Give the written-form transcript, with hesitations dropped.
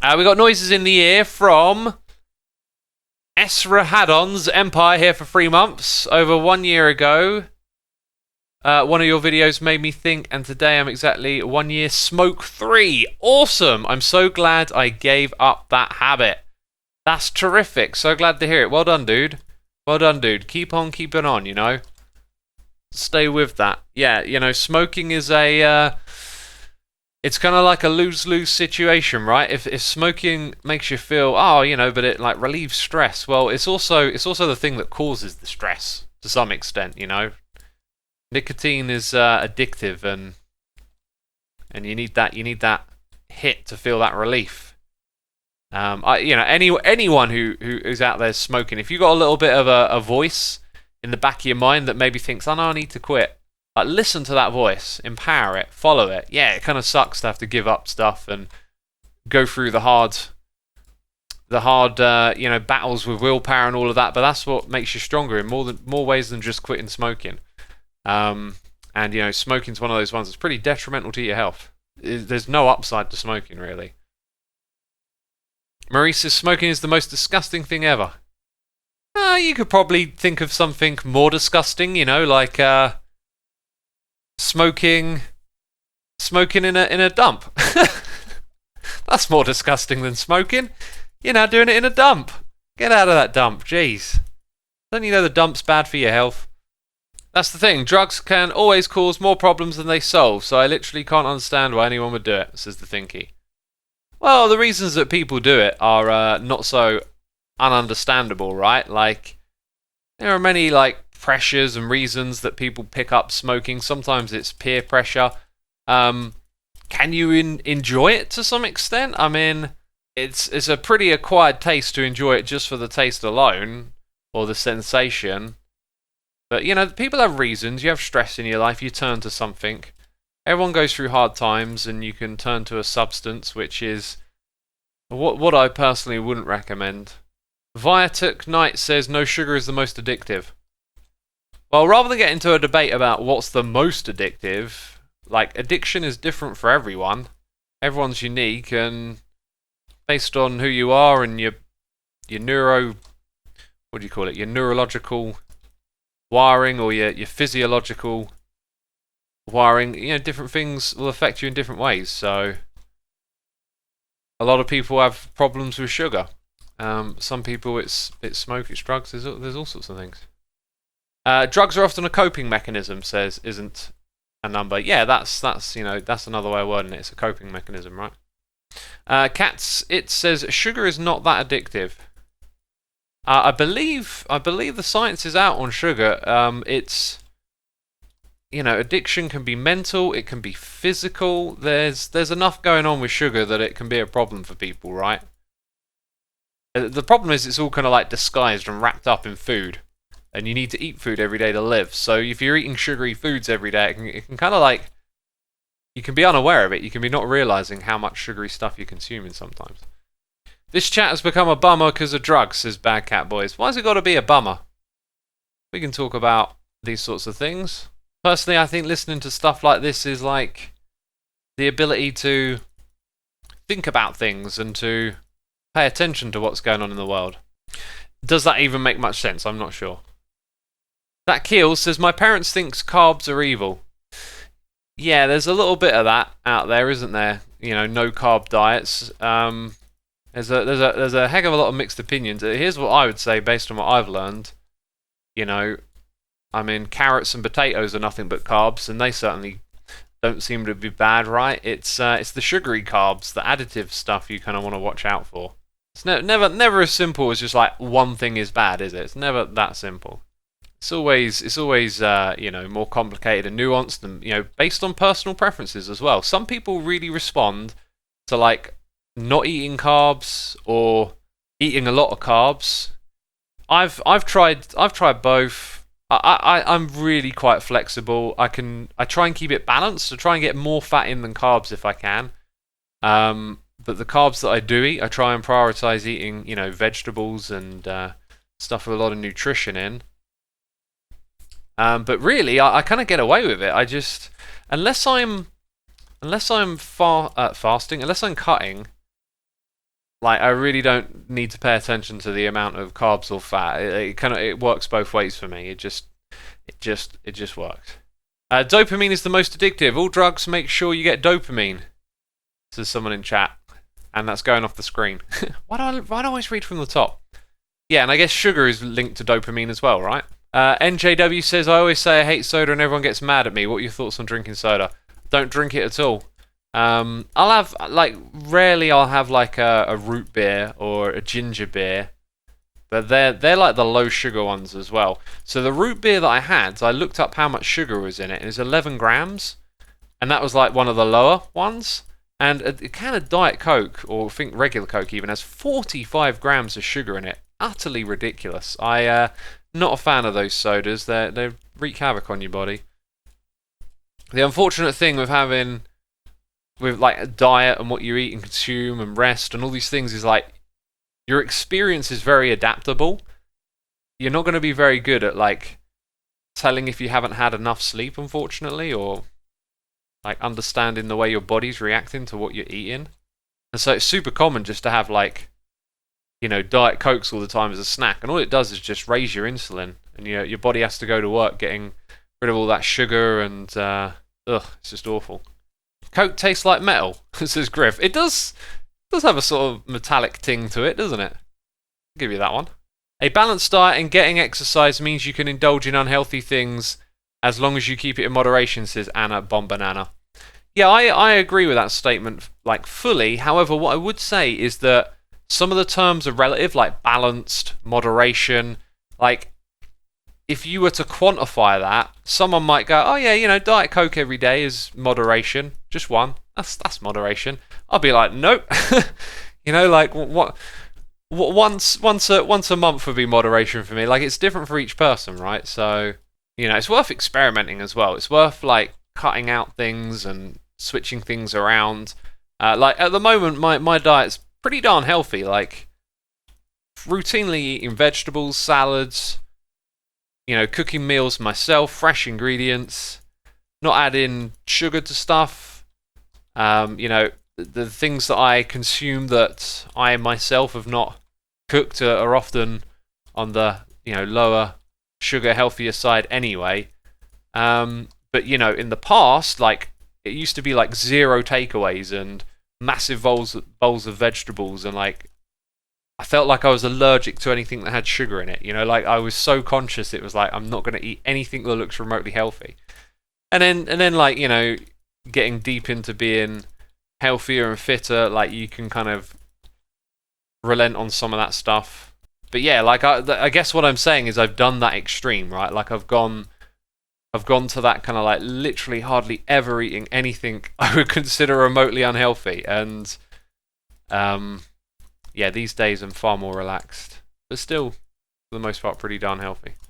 We got noises in the ear from Esrahadon's Empire here for 3 months. Over 1 year ago, one of your videos made me think, and today I'm exactly 1 year smoke-free. Awesome! I'm so glad I gave up that habit. That's terrific. So glad to hear it. Well done, dude. Well done, dude. Keep on keeping on, you know. Stay with that. Yeah, you know, smoking is a... it's kind of like a lose-lose situation, right? If smoking makes you feel, oh, you know, but it like relieves stress. Well, it's also the thing that causes the stress to some extent, you know. Nicotine is addictive, and you need that hit to feel that relief. You know, anyone who's out there smoking, if you've got a little bit of a voice in the back of your mind that maybe thinks, oh no, I need to quit. Like, listen to that voice, empower it, follow it. Yeah, it kind of sucks to have to give up stuff and go through the hard, you know, battles with willpower and all of that. But that's what makes you stronger in more ways than just quitting smoking. And you know, smoking's one of those ones that's pretty detrimental to your health. There's no upside to smoking, really. Maurice says smoking is the most disgusting thing ever. You could probably think of something more disgusting, you know, like smoking in a dump. That's more disgusting than smoking. You're now doing it in a dump. Get out of that dump, jeez. Don't you know the dump's bad for your health? That's the thing. Drugs can always cause more problems than they solve, so I literally can't understand why anyone would do it, says the Thinky. Well, the reasons that people do it are not so ununderstandable, right? Like, there are many like pressures and reasons that people pick up smoking. Sometimes it's peer pressure. Can you enjoy it to some extent? I mean, it's a pretty acquired taste to enjoy it just for the taste alone, or the sensation. But, you know, people have reasons. You have stress in your life, you turn to something. Everyone goes through hard times, and you can turn to a substance, which is what I personally wouldn't recommend. Viatuk Knight says no sugar is the most addictive. Well, rather than get into a debate about what's the most addictive, like, addiction is different for everyone. Everyone's unique, and based on who you are and your neurological wiring, or your physiological wiring, you know, different things will affect you in different ways. So a lot of people have problems with sugar. Some people it's smoke, it's drugs. There's all sorts of things. Drugs are often a coping mechanism, says isn't a number. Yeah, that's you know, that's another way of wording it. It's a coping mechanism, right? Cats, it says sugar is not that addictive. I believe the science is out on sugar. It's, you know, addiction can be mental, it can be physical. There's enough going on with sugar that it can be a problem for people, right? The problem is it's all kind of like disguised and wrapped up in food, and you need to eat food every day to live. So if you're eating sugary foods every day, it can kind of like, you can be unaware of it. You can be not realizing how much sugary stuff you're consuming sometimes. This chat has become a bummer because of drugs, says Bad Cat Boys. Why's it got to be a bummer? We can talk about these sorts of things. Personally, I think listening to stuff like this is like the ability to think about things and to pay attention to what's going on in the world. Does that even make much sense? I'm not sure. That Keel says, my parents think carbs are evil. Yeah, there's a little bit of that out there, isn't there? You know, no carb diets. There's a heck of a lot of mixed opinions. Here's what I would say based on what I've learned. You know, I mean, carrots and potatoes are nothing but carbs, and they certainly don't seem to be bad, right? It's the sugary carbs, the additive stuff you kind of want to watch out for. It's never as simple as just like one thing is bad, is it? It's never that simple. It's always you know, more complicated and nuanced, and, you know, based on personal preferences as well. Some people really respond to like not eating carbs or eating a lot of carbs. I've tried both. I'm really quite flexible. I try and keep it balanced. I try and get more fat in than carbs if I can. But the carbs that I do eat, I try and prioritize eating, you know, vegetables and stuff with a lot of nutrition in. But really, I kind of get away with it. I just, unless I'm fasting, unless I'm cutting, like I really don't need to pay attention to the amount of carbs or fat. It works both ways for me. It just works. Dopamine is the most addictive. All drugs make sure you get dopamine. Says someone in chat, and that's going off the screen. Why do I always read from the top? Yeah, and I guess sugar is linked to dopamine as well, right? NJW says, I always say I hate soda and everyone gets mad at me. What are your thoughts on drinking soda? Don't drink it at all. I'll have, like, rarely I'll have, like, a root beer or a ginger beer. But they're like the low sugar ones as well. So the root beer that I had, I looked up how much sugar was in it, and it's 11 grams. And that was, like, one of the lower ones. And a can of Diet Coke, or I think regular Coke even, has 45 grams of sugar in it. Utterly ridiculous. Not a fan of those sodas. They wreak havoc on your body. The unfortunate thing with like a diet and what you eat and consume and rest and all these things is like your experience is very adaptable. You're not going to be very good at like telling if you haven't had enough sleep, unfortunately, or like understanding the way your body's reacting to what you're eating. And so it's super common just to have like, you know, Diet Cokes all the time as a snack, and all it does is just raise your insulin, and your body has to go to work getting rid of all that sugar, and it's just awful. Coke tastes like metal, says Griff. It does have a sort of metallic ting to it, doesn't it? I'll give you that one. A balanced diet and getting exercise means you can indulge in unhealthy things as long as you keep it in moderation, says Anna Bombanana. Yeah, I agree with that statement, like, fully. However, what I would say is that some of the terms are relative, like balanced, moderation. Like, if you were to quantify that, someone might go, oh yeah, you know, Diet Coke every day is moderation. Just one. That's moderation. I'll be like, nope. You know, like, what once a month would be moderation for me. Like, it's different for each person, right? So, you know, it's worth experimenting as well. It's worth, like, cutting out things and switching things around. Like, at the moment, my diet's pretty darn healthy. Like, routinely eating vegetables, salads, you know, cooking meals myself, fresh ingredients, not adding sugar to stuff. You know, the things that I consume that I myself have not cooked are often on the, you know, lower sugar, healthier side anyway. But, you know, in the past, like, it used to be like 0 takeaways and massive bowls of vegetables, and like I felt like I was allergic to anything that had sugar in it. You know, like I was so conscious it was like I'm not going to eat anything that looks remotely healthy. And then like, you know, getting deep into being healthier and fitter, like you can kind of relent on some of that stuff. But yeah, like I guess what I'm saying is I've done that extreme, right? Like I've gone to that kind of like literally hardly ever eating anything I would consider remotely unhealthy. And yeah, these days I'm far more relaxed, but still, for the most part, pretty darn healthy.